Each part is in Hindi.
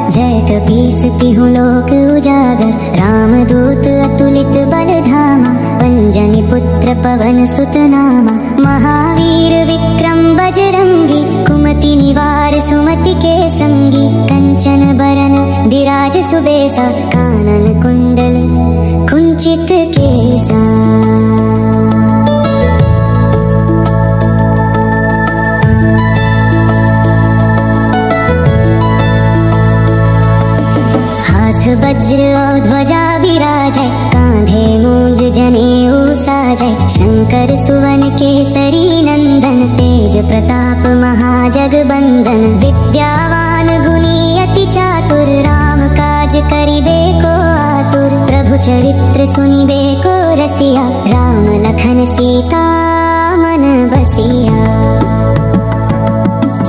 जय कपीसति हूँ लोक उजागर। रामदूत अतुलित बलधामा, पंजनि पुत्र पवन सुत नामा। महावीर विक्रम बजरंगी, कुमति निवार सुमति के संगी। कंचन बरन विराज सुबेसा, कानन कुंडल कुंचित केसा। वज्र और ध्वजा विराजै, कांधे मूंज जनेऊ साजै। शंकर सुवन केसरी नंदन, तेज प्रताप महाजगबंदन। विद्यावान गुणी अति चातुर, राम काज करिबे को आतुर। प्रभु चरित्र सुनिबे को रसिया, राम लखन सीता मन बसिया।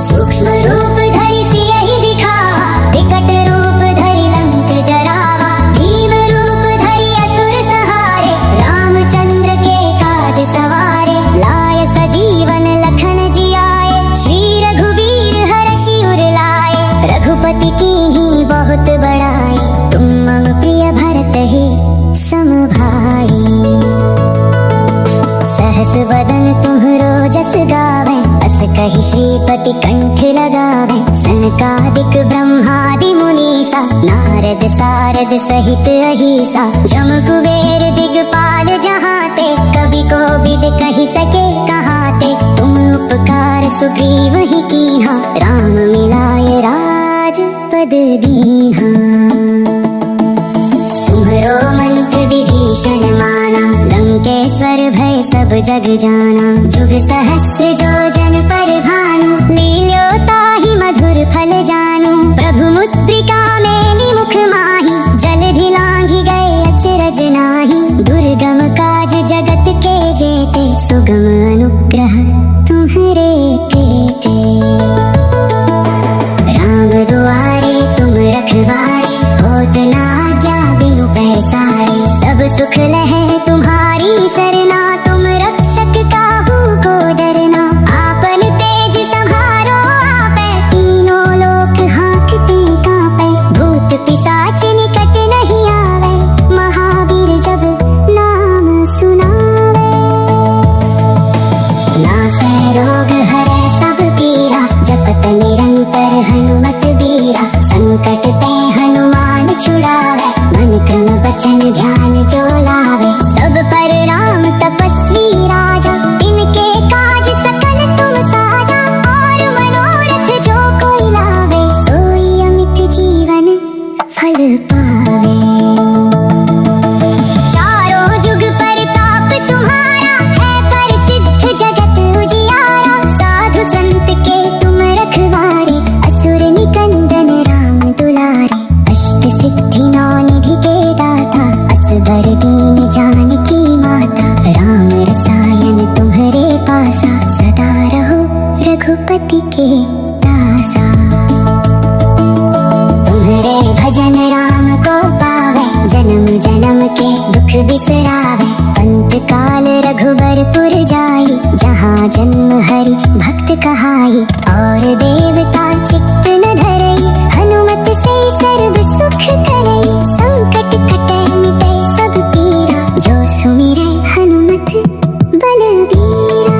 सूक्ष्म रूप धरि सियहि दिखावा, विकट रूप धरि लंक जरावा। भीम रूप धरि असुर सहारे, रामचंद्र के काज सवारे। लाय सजीवन लखन जियाए, श्री रघुवीर हरषि उर लाए। रघुपति कीन्ही बहुत बड़ाई, तुम मम प्रिय भरत ही सम भाई। सहस वदन तुम्हरो जस गावे, अस कहि श्रीपति कंठ लगावे। सनकादिक ब्रह्मादि मुनीसा, नारद सारद सहित अहिसा। जम कुबेर दिगपाल जहाते, कवि कोविद कहि सके कहाते। तुम उपकार सुग्रीव ही कीन्हा, राम मिलाय राजपद दीन्हा। तुम्हरो मंत्र विभीषण माना, लंकेश्वर भय सब जग जाना। जुग सहस्र जो जन पर भानु, लील्यो ताहि मधुर फल जानू। प्रभु मुद्रिका मेलि मुख माहि, जलधि लांघि गए अचरज नाहि। दुर्गम काज जगत के जेते, सुगम अनुग्रह तुम्हरे तेते। राम दुआरे तुम रखवारे, होत न आज्ञा बिनु पैसारे। सब सुख लहै तुम्हारी सरना, तुम रक्षक काहू को डरना। आपन तेज सम्हारो आपै, तीनों लोक हाँकते कांपै। भूत पिशाच निकट नहीं आवे, महावीर जब नाम सुनावे। नासै रोग हरै सब पीरा, जपत निरंतर हनुमत बीरा। संकट ते हनुमान छुड़ावे, मन क्रम वचन ध्यान जो लावे। सब पर राम तपस्वी राजा, इनके काज सकल तुम साजा। और मनोरथ जो कोई लावे, सोई अमित जीवन फल पावे। चारों जुग परताप तुम्हारा, है प्रसिद्ध जगत उजियारा। साधु संत के तुम रखवारे, असुर निकंदन राम दुलारे। अष्ट सिद्धि नौ निधि के दाता, असबर दीन जानकी माता। राम रसायन तुम्हरे पासा, सदा रहो रघुपति के दासा। तुम्हरे भजन राम को पावे, जन्म जन्म के दुख बिसरावे। अंत काल रघुबरपुर जाई, जहाँ जन्म हरि भक्त कहाई। और देवता चित्त न धरई, हनुमत से सर्व सुख करई। संकट कटै मिटै सब पीरा, जो सुमिरै हनुमत बलबीरा।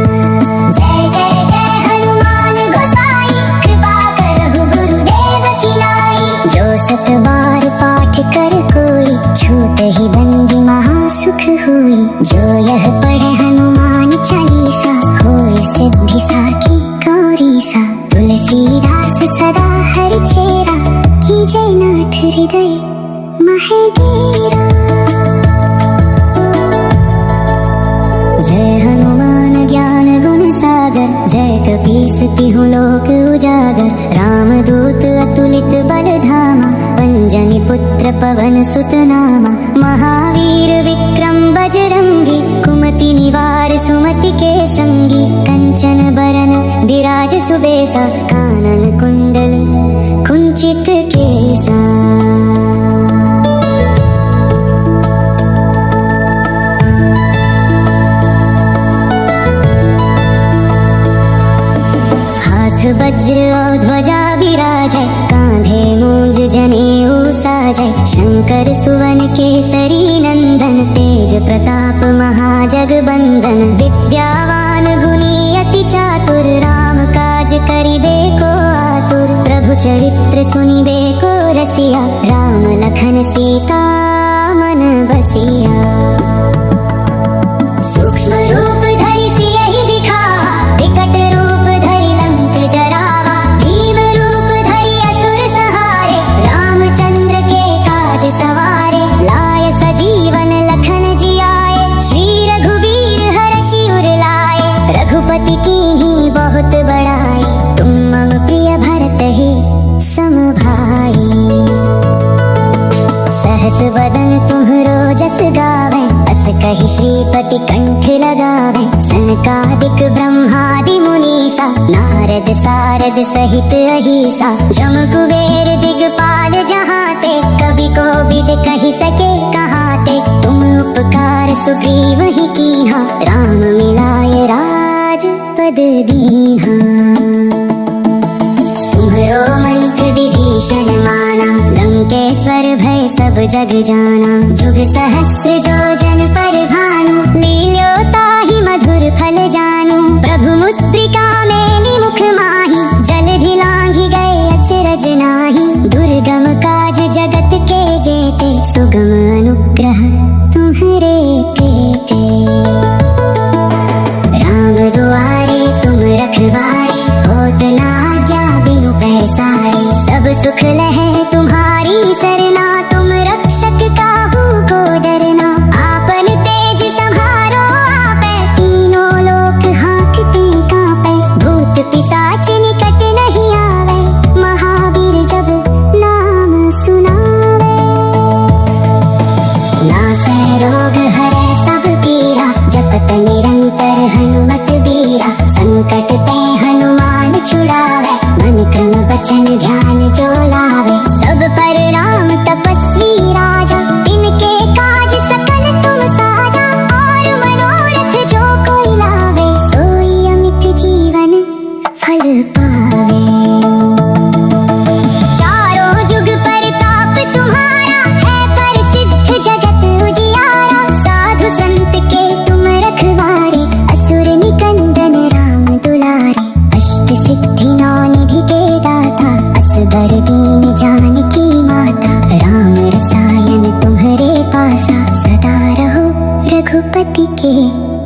जय जय जय हनुमान गोसाई, कृपा करहु गुरुदेव की नाई। जो सत बार पाठ कर कोई, छूटहि बंदी महासुख होई। जो यह पढ़े हनुमान चालीसा, होय सिद्धि साखी गौरीसा। तुलसीदास सदा हरि चेरा, कीजय नाथ हृदय महि डेरा। जय हनुमान ज्ञान गुण सागर, जय कपीसति हूँ लोक उजागर। रामदूत अतुलित बलधामा, पंजनि पुत्र पवन सुत नामा। महावीर विक्रम बजरंगी, कुमति निवार सुमति के संगी। कंचन बरन विराज सुबेसा, कानन कुंडल कुंचित केसा। वज्र और ध्वजा विराजै, कांधे मूंज जनेऊ साजय शंकर सुवन केसरी नंदन तेज प्रताप महाजगबंदन विद्यावान गुणी अति चातुर राम काज करिबे को आतुर प्रभु चरित्र सुनिबे को रसिया राम लखन सीता मन बसिया सूक्ष्म रूप धरि सियहि दिखावा विकट रूप धरि लंक जरावा भीम रूप धरि असुर सहारे रामचंद्र के काज सवारे लाय सजीवन लखन जियाए श्री रघुवीर हर्षि उर लाए रघुपति कीन्ही बहुत बड़ाई तुम मम प्रिय भरत ही सम भाई सहस वदन तुम्हरो जस गावे अस कहि श्रीपति कंठ लगावे सनकादिक ब्रह्मादि मुनीसा नारद सारद सहित अहिसा जम कुबेर दिगपाल जहाते कवि कोविद कहि सके कहाते तुम उपकार सुग्रीव ही कीन्हा राम मिलाय राज पद दीन्हा तुम्हरो मंत्र विभीषण माना लंकेश्वर भय सब जग जाना जुग सहस्र जो जन पर भानु लील्यो ताहि मधुर फल जानू प्रभु मुद्रिका मेलि मुख माहि जलधि लांघि गए अचरज नाही दुर्गम काज जगत के जेते सुगम अनुग्रह तुम्हरे तेते राम दुआरे तुम रखवारे होत न आज्ञा बिनु पैसारे सब सुख लहे तुम्हारी सरना तुम रक्षक काहू को डरना आपन तेज सम्हारो आपे तीनों लोक हाँकते कांपे भूत पिशाच निकट नहीं आवे महावीर जब नाम सुनावे नासै रोग हरै सब पीरा जपत निरंतर हनुमत बीरा संकट ते हनुमान छुड़ावे मन क्रम वचन ध्यान जो लावे सब पर राम तपस्वी राजा इनके काज सकल तुम साजा और मनोरथ जो कोई लावे सोई अमित जीवन फल पावे चारों जुग परताप तुम्हारा है प्रसिद्ध जगत उजियारा साधु संत के तुम रखवारे असुर निकंदन राम दुलारे अष्ट सिद्धि नौ निधि के दाता असबर दीन जानकी माता राम रसायन तुम्हरे पासा सदा रहो रघुपति के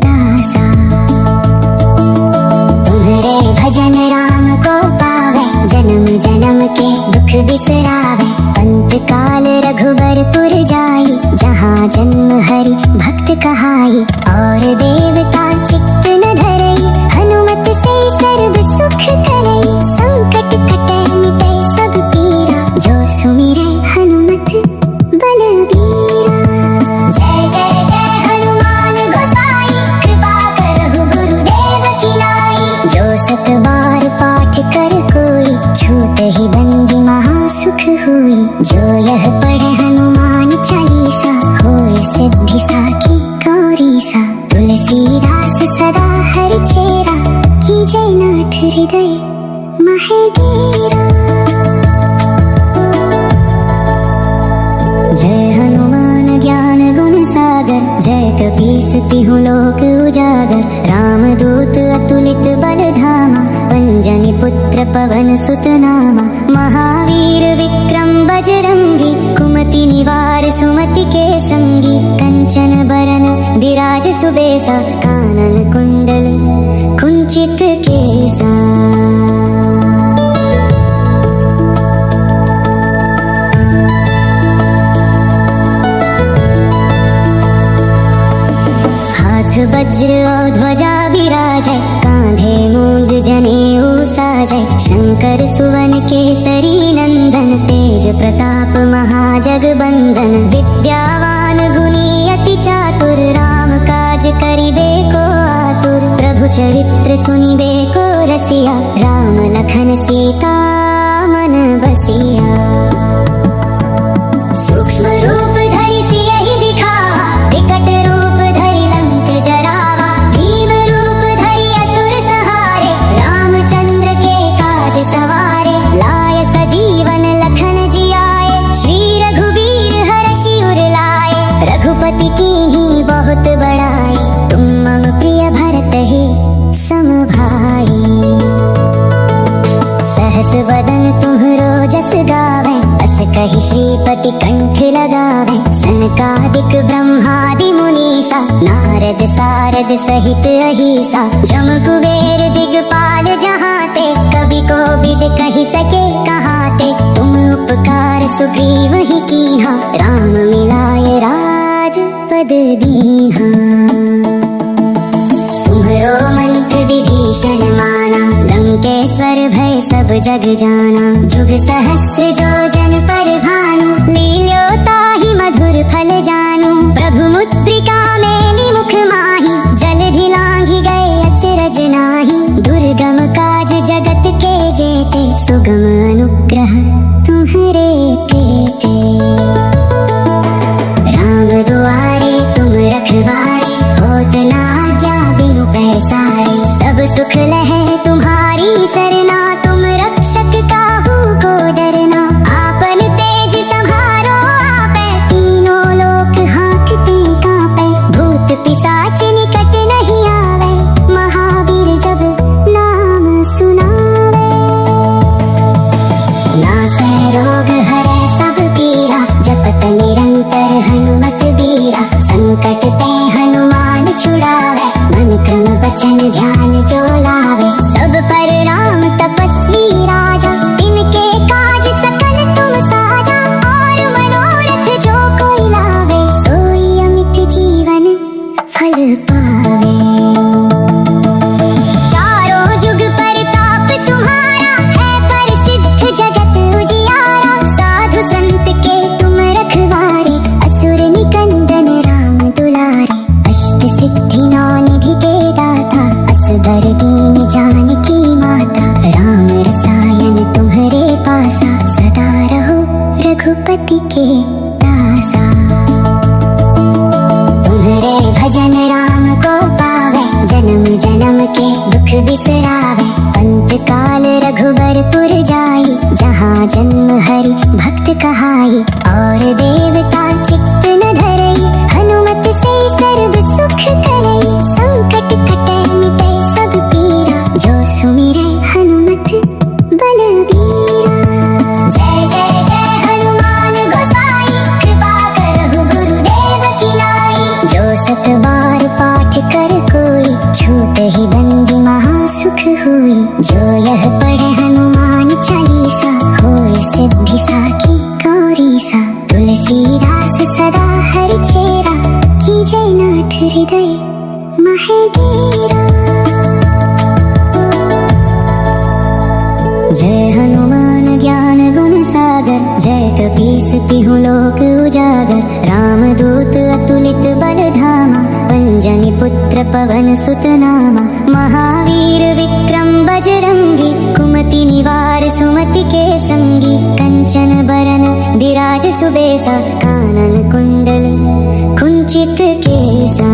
दासा तुम्हरे भजन राम को पावे जन्म जन्म के दुख बिसरावे अंत काल रघुबरपुर जाई जहाँ जन्म हरि भक्त कहाई और देवता चित्त न धरई हनुमत से सर्व सुख करई संकट कटे मिटे सब पीरा जो सुमिरै हनुमत बलबीरा जय जय जय हनुमान गोसाई कृपा करहु गुरुदेव की नाई जो सत बार पाठ कर कोई छूट ही बंदी महासुख हुई जो यह पढ़े हनुमान चालीसा होय सिद्धि साखी गौरी सा तुलसीदास सदा हरि चेरा की जय नाथ हृदय महे डेरा जय हनुमान ज्ञान गुण सागर जय कपीस तिहु लोक उजागर रामदूत अतुलित बल धामा अंजनी पुत्र पवन सुत नामा महावीर विक्रम बजरंगी कुमति निवार सुमति के संगी कंचन बरन विराज सुबेसा कानन कुंडल कुंचित केसा वज्र और ध्वजा विराजय कांधे मूंज जनेऊ साजय शंकर सुवन केसरी नंदन तेज प्रताप महाजगबंदन विद्यावान गुणी अति चातुर राम काज करिबे को आतुर प्रभु चरित्र सुनिबे को रसिया राम लखन सीता मन बसिया सूक्ष्म रूप धरि सियहि दिखावा विकट रूप धरि लंक जरावा भीम रूप धरि असुर सहारे रामचंद्र के काज सवारे लाय सजीवन लखन जियाए सहस वदन तुम्हरो जस गावे, अस कहि श्रीपति कंठ लगावे। सनकादिक ब्रह्मादि मुनीसा, नारद सारद सहित अहिसा। जम कुबेर दिगपाल जहाते, कवि कोविद कहि सके कहाते। तुम उपकार सुग्रीव ही कीन्हा, राम मिलाए राजपद दीन्हा। तुम्हरो मंत्र विभीषण माना, लंकेश्वर भय सब जग जाना। जुग सहस्र जो जन पर भानु, लील्यो ताहि मधुर फल जानू। प्रभु मुद्रिका मेलि मुख माहि, जलधि लांघि गए अचरज नाहि। दुर्गम काज जगत के जेते, सुगम अनुग्रह तुम्हरे तेते। राम दुआरे तुम रखवारे, होत न आज्ञा बिनु पैसारे। सब सुख लहै तुम्हारी सरना, तुम रक्षक काहू को डरना। आपन तेज सम्हारो आपै, तीनों लोक हाँकते कांपै। भूत पिशाच निकट नहीं आवे, महावीर जब नाम सुनावे। नासै रोग हरै सब पीरा, जपत निरंतर हनुमत बीरा। संकट ते हनुमान छुड़ावे, मन क्रम वचन ध्यान जो लावे। सब पर राम तपस्वी राजा, इनके काज सकल तुम साजा। और मनोरथ जो कोई लावे, सोई अमित जीवन फल पावे। चारों जुग परताप तुम्हारा, है प्रसिद्ध जगत उजियारा। साधु संत के तुम रखवारे, असुर निकंदन राम दुलारे। अष्ट सिद्धि नौ निधि के दाता, असबर दीन जानकी माता। राम रसायन तुम्हरे पासा, सदा रहो रघुपति के दासा। तुम्हरे भजन राम को पावे, जन्म जन्म के दुख बिसरावे। अंत काल रघुबर पुर जाई, जहाँ जन्म हरि भक्त कहाई। और देवता चित्त न धरई, हनुमत से सर्व सुख करई। संकट कटे मिटे सब पीरा, जो सुमिरै हनुमत बलबीरा। जय जय जय हनुमान गोसाई, कृपा करहु गुरुदेव की नाई। जो सत बार पाठ कर कोई, छूटहि बंदी महा सुख होई। जो यह पढ़े हनुमान चालीसा, होय सिद्धि साखी गौरीसा। तुलसीदास सदा हरि चेरा, कीजय नाथ हृदय महि डेरा। जय हनुमान ज्ञान गुण सागर, जय कपीस तिहु लोक उजागर। रामदूत अतुलित बल धामा, अंजनी पुत्र पवन सुत नामा। महावीर विक्रम बजरंगी, कुमति निवार सुमति के संगी। कंचन बरन विराज सुबेसा, कानन कुंडल कुंचित केसा।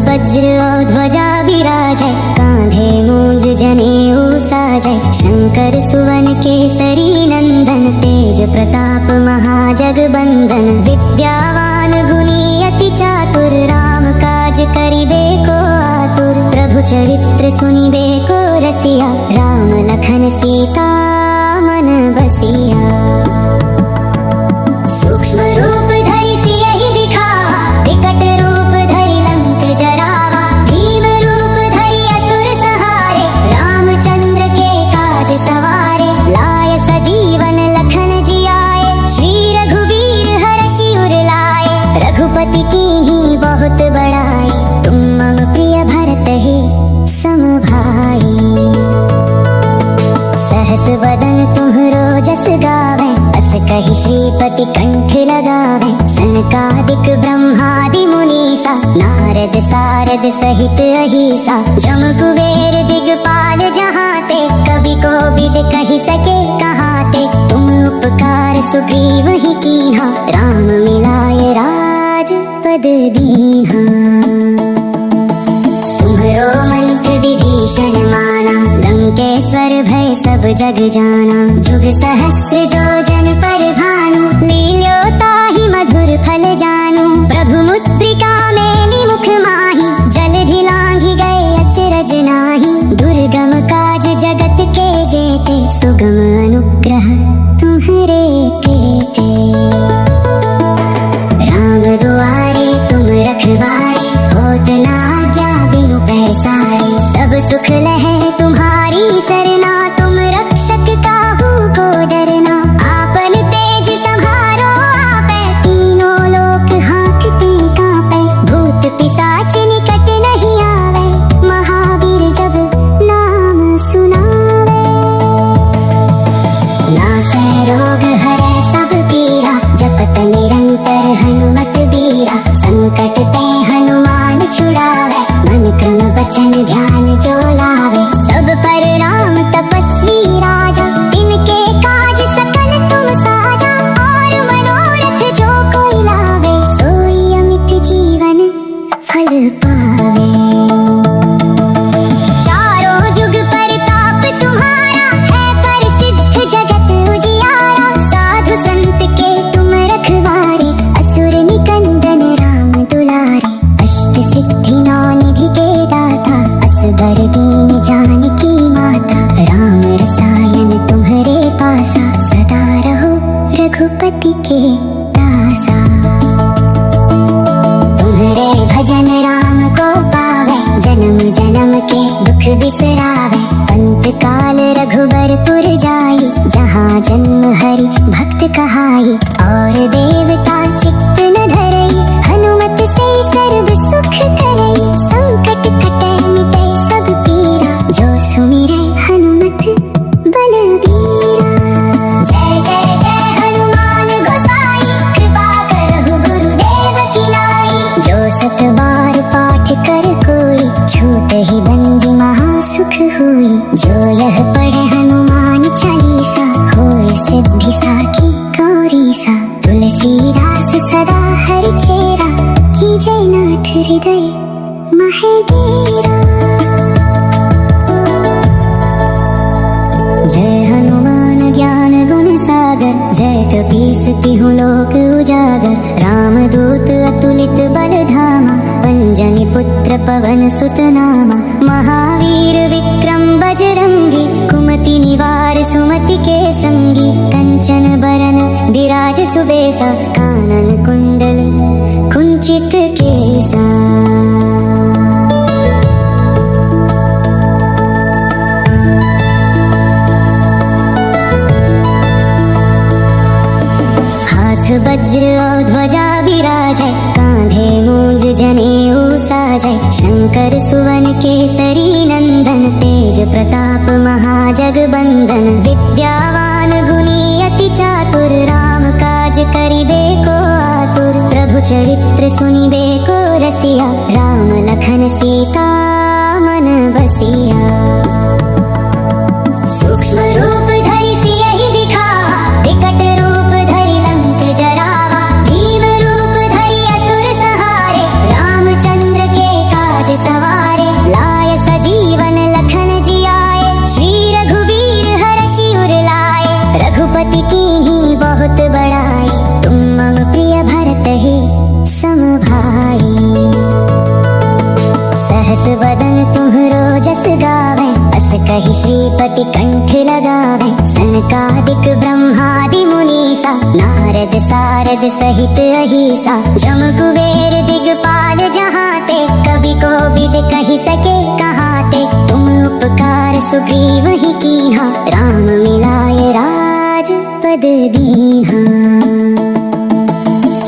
वज्र और ध्वजा विराजै, कांधे मूंज जनेऊ साजै। शंकर सुवन केसरी नंदन, तेज प्रताप महाजगबंदन। विद्यावान गुणी अति चातुर, राम काज करिबे को आतुर। प्रभु चरित्र सुनिबे को रसिया, राम लखन सीता मन बसिया। सूक्ष्म रूप धरि सियहि दिखावा, विकट रूप धरि लंक जरावा। भीम रूप धरि असुर संहारे, रामचंद्र के काज सवारे। लाय सजीवन लखन जियाए, श्री रघुवीर हरषि उर लाए। रघुपति कीन्ही बहुत बड़ाई, तुम मम प्रिय भरत ही सम भाई। सहस वदन तुम्हरो जस गावे, अस कहि श्रीपति कंठ लगावे। सनकादिक ब्रह्मादि मुनीसा, नारद सारद सहित अहिसा। जम कुबेर दिगपाल जहाते, कवि कोविद कहि सके कहाते। तुम उपकार सुग्रीव ही कीन्हा, राम मिलाए राजपद दीन्हा। तुम्हरो मंत्र विभीषण माना, लंकेश्वर भय सब जग जाना। जुग सहस्र जो जन पर भानु, लील्यो ताहि मधुर सुगम अनुग्रह तुम्हारे के राम दुआरे तुम रखवारे, होत ना आज्ञा बिनु पैसारे। सब सुख लहे तुम्हारी सरना, तुम रक्षक काहू को डरना। आपन तेज संहारो आपे, तीनों लोक हाँकते कांपे। भूत पिशाच निकट नहीं आवे, महावीर जब नाम सुनावे। नासै रोग हरै सब पीरा, जपत निरंतर हनुमत बीरा। संकट ते हनुमान छुड़ावे, मन क्रम वचन ध्यान जो लावे। सब पर राम तपस्वी राजा, इनके काज सकल तुम साजा। और मनोरथ जो कोई लावे, सोई अमित जीवन फल पावे। चारों जुग परताप तुम्हारा, है प्रसिद्ध जगत उजियारा। साधु संत के तुम रखवारे, असुर निकंदन राम दुलारे। अष्ट सिद्धि नौ निधि के दाता, असबर दीन जानकी माता। राम रसायन तुम्हारे पासा, सदा रहो रघुपति के दासा। तुम्हारे भजन राम को पावे, जन्म जन्म के दुख बिसरावे। अंत काल रघुबर पुर जाई, जहाँ जन्म हरि भक्त कहाई। और देवता चित्त न धरई, हनुमत से सर्व सुख करई। संकट कटे मिटे सब पीरा, जो सुमिरै हनुमत बलबीरा। जय जय जय हनुमान गोसाई, कृपा करहु गुरुदेव की नाई। जो सत बार पाठ कर कोई, छूट ही बंदी महा सुख हुई। जो यह पढ़े हनुमान चालीसा, होय सिद्धि साखी गौरी सा। तुलसीदास सदा हरि चेरा, कीजय नाथ हृदय महे डेरा। जय हनुमान ज्ञान गुण सागर, जय कपीस तिहु लोक उजागर। रामदूत अतुलित बल धामा, अंजनी पुत्र पवन सुत नामा। महावीर विक्रम बजरंगी, कुमति निवार सुमति के संगी। कंचन बरन विराज सुबेसा, कानन कुंडल कुंचित केसा। वज्र और ध्वजा विराजै, कांधे मूंज जनेऊ साजै। शंकर सुवन केसरी नंदन, तेज प्रताप महाजगबंदन। विद्यावान गुणी अति चातुर, राम काज करिबे को आतुर। प्रभु चरित्र सुनिबे को रसिया, राम लखन सीता मन बसिया। सूक्ष्म रूप धरि सियहि दिखावा, विकट रूप धरि लंक जरावा। भीम रूप धरि असुर संहारे, रामचंद्र के काज सवारे। लाय सजीवन लखन जियाए, श्री रघुबीर हरषि उर लाए। रघुपति कीन्ही बहुत बड़ाई, तुम मम प्रिय भरत ही सम भाई। सहस बदन तुम्हरो जस गावे, अस कहि श्रीपति कंठ लगावे। सनकादिक ब्रह्मादि मुनीसा, नारद सारद सहित अहिसा। जम कुबेर दिगपाल जहाते, कवि कोविद कहि सके कहाते। तुम उपकार सुग्रीव ही कीन्हा, राम मिलाय राजपद दीन्हा।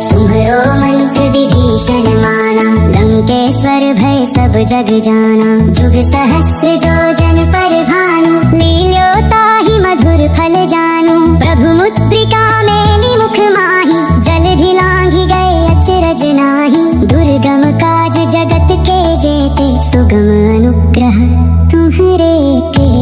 तुम्हरो मंत्र विभीषण माना, लंकेश्वर भय सब जग जाना। जुग सहस्र जो जन पर भानु, लील्यो ताहि मधुर फल जानू। प्रभु मुद्रिका मेली मुख माही, जलधि लांघि गए अचरज नाही। दुर्गम काज जगत के जेते, सुगम अनुग्रह तुम्हारे के।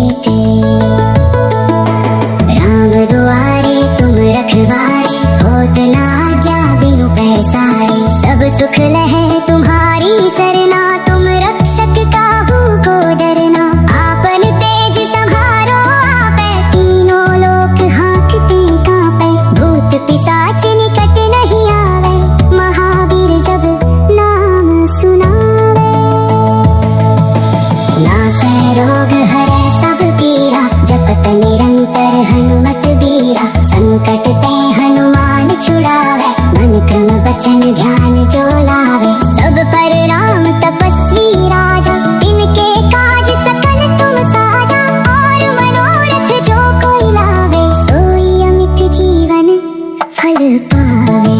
राम दुआरे तुम रखवारे, होत ना आज्ञा बिनु पैसारे। सब सुख लहे तुम्हारी सरना, तुम रक्षक काहू को डरना। आपन तेज संहारो आपे, तीनों लोक हाँकते कांपे। भूत पिशाच निकट नहीं आवे, महावीर जब नाम सुनावे। नासै रोग हरै सब पीरा, जपत निरंतर बचन ध्यान जो लावे, सब पर राम तपस्वी राजा, इनके काज सकल तुम साजा, और मनोरथ जो कोई लावे, सोई अमित जीवन फल पावे।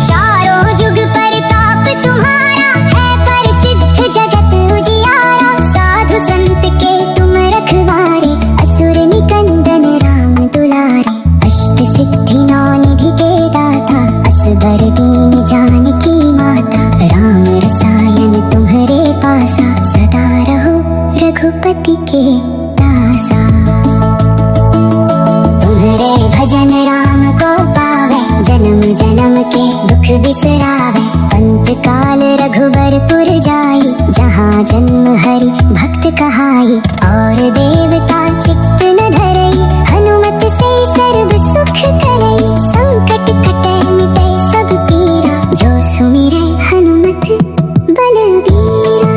चारों जुग परताप तुम्हारा, है प्रसिद्ध जगत उजियारा, साधु संत के तुम रखवारे, असुर निकंदन राम दुलारे, अष्ट सिद्धि नौ निधि के दाता, असबर दीन जानकी माता, राम रसायन तुम्हारे पासा, सदा रहो रघुपति के दासा। तुम्हारे भजन राम को पावे, जन्म जन्म के दुख बिसरावे, अंत काल रघुबरपुर जाई, जहाँ जन्म हरि भक्त कहाई, और देवता चित्त न धरई, हनुमत से सर्व सुख करई, संकट कटे मिटे सब पीरा, जो सुमिरै हनुमत बलबीरा।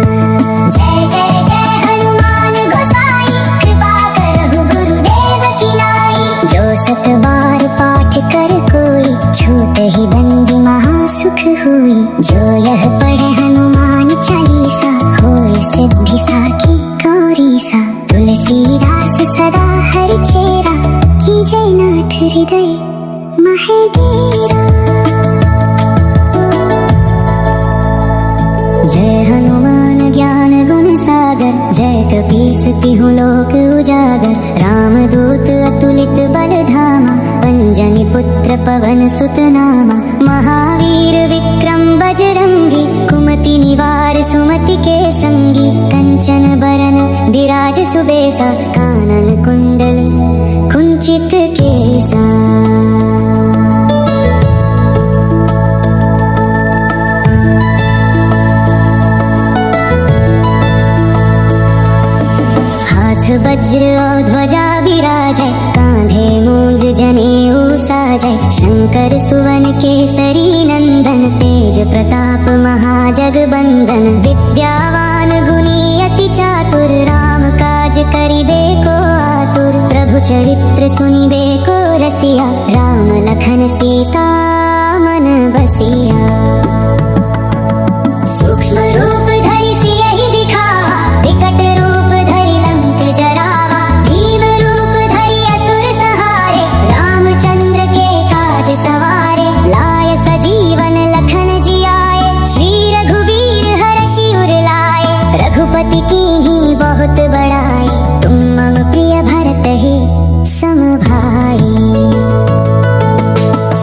जय जय जय हनुमान गोसाई, कृपा करहु गुरुदेव की नाई, जो सत बार पाठ कर कोई, छूट ही बंदी महासुख हुई, जो यह पढ़े हनुमान चालीसा, होय सिद्धि साखी गौरी सा, तुलसीदास सदा हरि चेरा, की जय नाथ हृदय महे डेरा। जय हनुमान ज्ञान गुण सागर, जय कपीस तिहु लोक उजागर, रामदूत अतुलित बल धामा, अंजनी पुत्र पवन सुत नामा, महावीर विक्रम बजरंगी, कुमति निवार सुमति के संगी, कंचन बरन विराज सुबेसा, कानन कुंडल कुंचित केसा। वज्र और ध्वजा विराजै, कांधे मूंज जनेऊ साजै, शंकर सुवन केसरी नंदन, तेज प्रताप महाजगबंदन, विद्यावान गुणी अति चातुर, राम काज करिबे को आतुर, प्रभु चरित्र सुनिबे को रसिया, राम लखन सीता मन बसिया। सूक्ष्म रूप धरि सियहि दिखावा, विकट रूप धरि लंक जरावा, भीम रूप धरि असुर संहारे, रामचंद्र के काज सवारे, लाय सजीवन लखन जियाए, श्री रघुवीर हरषि उर लाए, रघुपति कीन्ही बहुत बड़ाई, तुम मम प्रिय भरत ही सम भाई।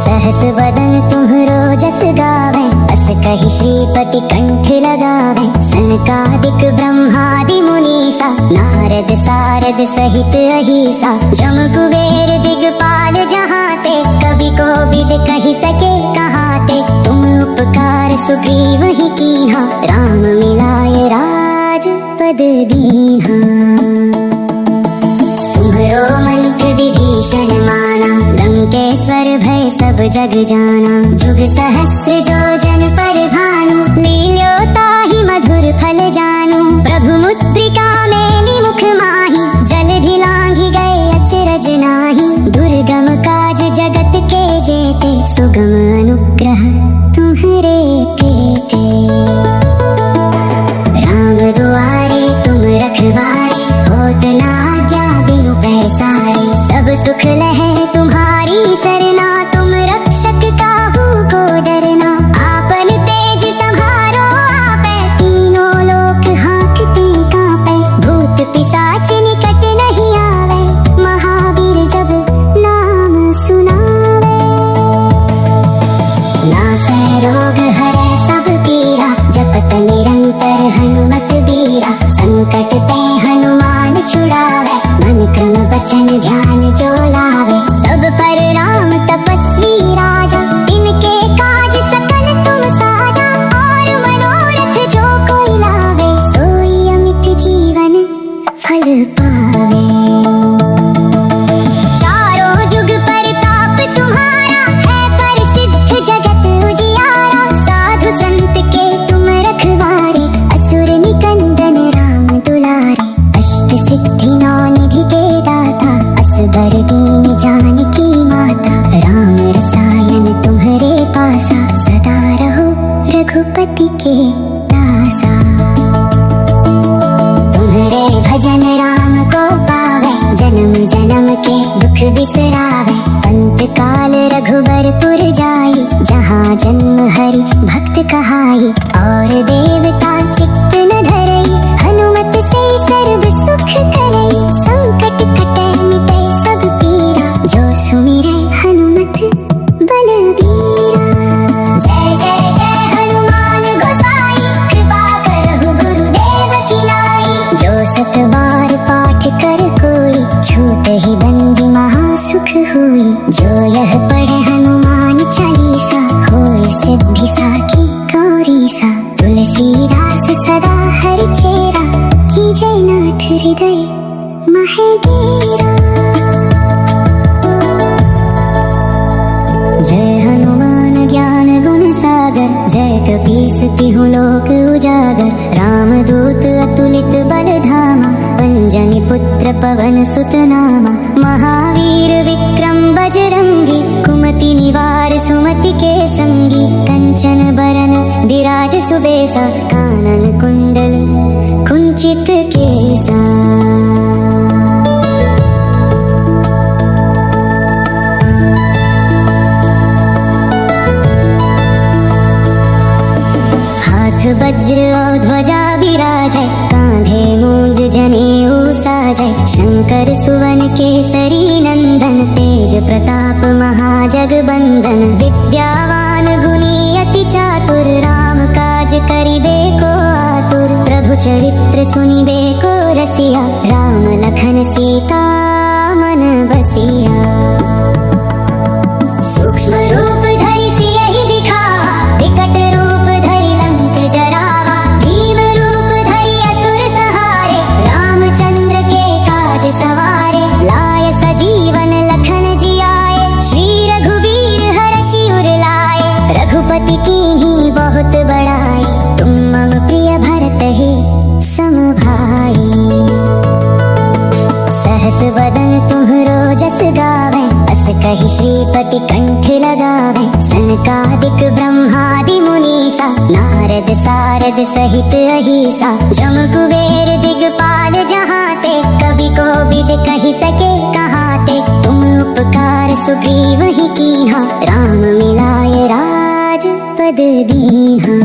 सहस बदन तुम्हरो जस गावे, अस कहि श्रीपति कंठ लगावे, सनकादिक ब्रह्मादि मुनीसा, नारद सारद सहित अहिसा, जम कुबेर दिगपाल जहाते, कवि कोविद कहि सके कहाते, तुम उपकार सुग्रीव ही कीन्हा, राम मिलाय राजपद दीन्हा। तुम्हरो मंत्र विभीषण माना, लंकेश्वर भय सब जग जाना, जुग सहस्र जो जन पर भानु, लील्यो ताहि मधुर फल जानू, प्रभु मुद्रिका मेलि मुख माहि, जलधि लांघि गए अचरज नाही, दुर्गम काज जगत के जेते, सुगम अनुग्रह तुम्हरे तेते। राम दुआरे तुम रखवारे, होत न आज्ञा बिनु पैसारे, सब सुख लहै तुम्हारी सरना, तुम रक्षक काहू को डरना, आपन तेज सम्हारो आपै, तीनों लोक हाँकते कांपै, भूत पिशाच निकट नहीं आवे, महावीर जब नाम सुनावे। नासै रोग हरै सब पीरा, जपत निरंतर हनुमत बीरा, संकट ते हनुमान छुड़ावे, मन क्रम बचन ध्यान जो लावे, सब पर राम तपस्वी राजा, इनके काज सकल तुम साजा, और मनोरथ जो कोई लावे, सोई अमित जीवन फल पावे। चारों जुग परताप तुम्हारा, है प्रसिद्ध जगत उजियारा, साधु संत के तुम रखवारे, असुर निकंदन राम दुलारे, अष्ट सिद्धि नौ निधि के दाता, असबर दीन के दासा। तुम्हारे भजन राम को पावे, जन्म जन्म के दुख बिसरावे। अंत काल रघुबरपुर जाई, जहाँ जन्म हरि भक्त कहाई। और देवता चित्त न धरई, हनुमत से सर्व सुख करई। संकट कटे मिटे सब पीरा, जो सुमिरै हनुमत बलबीरा। जय जय जय हनुमान गोसाई, कृपा करहु गुरुदेव की नाई। जो सत बार पाठ कर कोई, छूट ही बंदी महासुख हुई। जो यह पढ़े हनुमान चालीसा, होय सिद्धि साखी गौरी सा। तुलसीदास सदा हरि चेरा, कीजय नाथ हृदय मह डेरा। जय हनुमान ज्ञान गुण सागर, जय कपीस तिहु लोक उजागर। रामदूत अतुलित बल धामा, अंजनी पुत्र पवन सुत नामा। महावीर विक्रम बजरंगी, कुमति निवार सुमति के संगी। कंचन बरन विराज सुबेसा, कानन कुंडल कुंचित केसा। वज्र और ध्वजा विराजै, कांधे मूंज जनेऊ साजै। शंकर सुवन केसरी नंदन, तेज प्रताप महाजगबंदन। विद्यावान गुणी अति चातुर, राम काज करिबे को आतुर। प्रभु चरित्र सुनिबे को रसिया, राम लखन सीता मन बसिया। सूक्ष्म रूप धरि सियहि दिखावा, विकट रूप धरि लंक जरावा। भीम रूप धरि असुर संहारे, रामचंद्र के काज सवारे। लाय सजीवन लखन जियाए, श्री रघुबीर हरषि उर लाए। रघुपति कीन्ही बहुत बड़ाई, तुम मम प्रिय भरत ही सम भाई। सहस बदन तुम्हरो जस गावे, अस कहि श्रीपति कंठ लगावे। सनकादिक ब्रह्मादि मुनीसा, नारद सारद सहित अहिसा। जम कुबेर दिगपाल जहाते, कवि कोविद कहि सके कहाते। तुम उपकार सुग्रीव ही कीन्हा, राम मिलाय राजपद दीन्हा।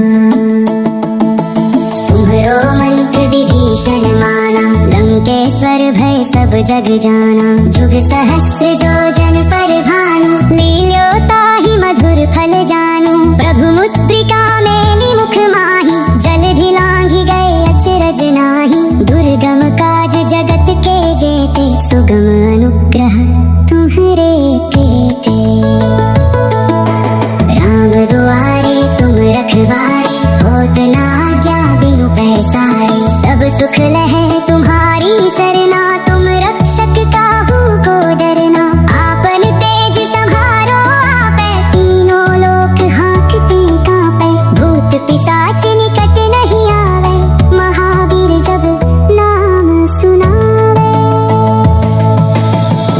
तुम्हरो मंत्र विभीषण माना, लंकेश्वर भय सब जग जाना। जुग सहस्र जो जन पर भानु, लील्यो ताहि मधुर फल जानु। प्रभु मुद्रिका मेलि मुख माहि, जलधि लांघि गए अचरज नाही। दुर्गम काज जगत के जेते, सुगम अनुग्रह तुम्हरे तेते। राम दुआरे तुम रखवारे, होत न आज्ञा बिनु पैसारे। सब सुख लहै तुम्हारी सरना, तुम रक्षक काहू को डरना। आपन तेज सम्हारो आपै, तीनों लोक हाँकते कांपै। भूत पिशाच निकट नहीं आवे, महावीर जब नाम सुनावे।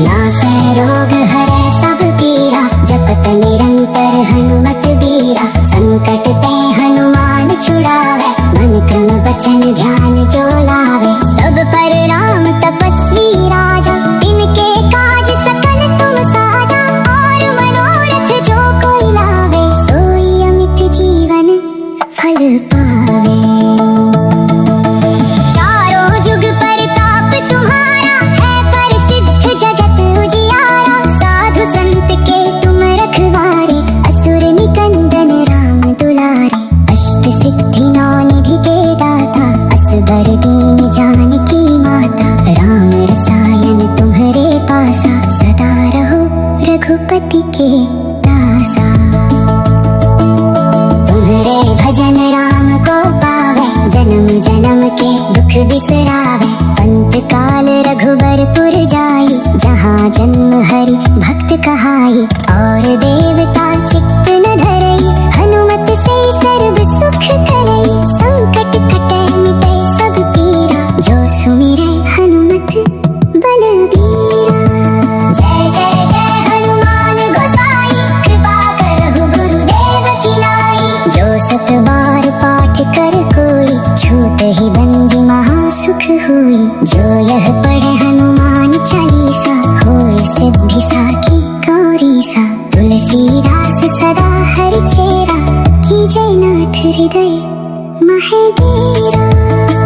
नासै रोग हरै सब पीरा, जपत निरंतर हनुमत बीरा। संकट ते हनुमान छुड़ावे, मन क्रम वचन ध्यान जो लावे। सब पर राम तपस्वी राजा, इनके काज सकल तुम साजा। और मनोरथ जो कोई लावे, सोई अमित जीवन फल पावे। चारों जुग परताप तुम्हारा, है प्रसिद्ध जगत उजियारा। साधु संत के तुम रखवारे, असुर निकंदन राम दुलारे। अष्ट सिद्धि नौ निधि के दाता, असबर दीन जानकी माता। राम रसायन तुम्हरे पासा, सदा रहो रघुपति के दासा। तुम्हरे भजन राम को पावे, जन्म जन्म के दुख बिसरावे। अंत काल रघुबरपुर जाई, जहाँ जन्म हरि भक्त कहाई। और देवता चित्त न धरई, हनुमत से सर्व सुख करई। संकट कटे मिटे सब पीरा, जो सुमिरै हनुमत बलबीरा। जय जय जय हनुमान गोसाई, कृपा करहु गुरुदेव की नाई। जो सत बार पाठ सदा हर चेरा कीजय नाथ हृदय मह डेरा।